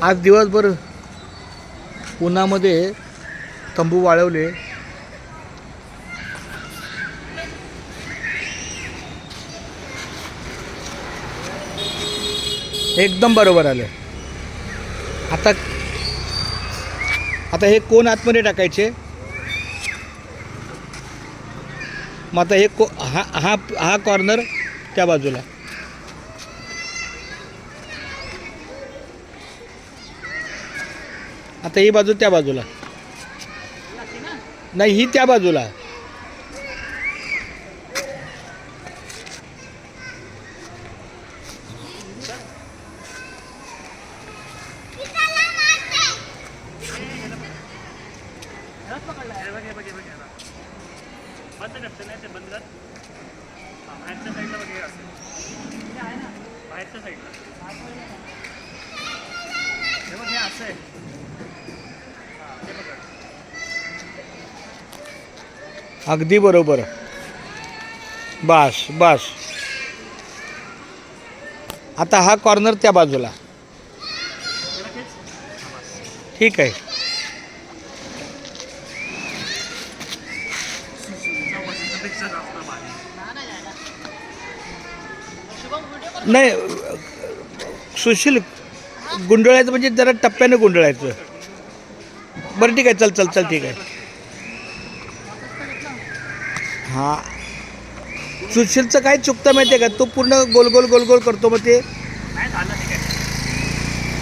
आज दिवसभर उन्हामध्ये तंबू वाळवले. एकदम बरोबर आलं. आता आता हे कोण आतमध्ये टाकायचे. मग आता हे हा हा हा कॉर्नर त्या बाजूला. आता ही बाजू त्या बाजूला नाही, ही त्या बाजूला. अगदी बरोबर. बस बस. आता हा कॉर्नर त्या बाजूला. ठीक आहे. नाही सुशील, गुंडळायचं म्हणजे जरा टप्प्याने गुंडळायचं. बरं ठीक आहे, चल चल चल ठीक आहे. हां, सुशीलचं काय चुकतं माहिती आहे का, तो पूर्ण गोल गोल गोल गोल करतो, मग ते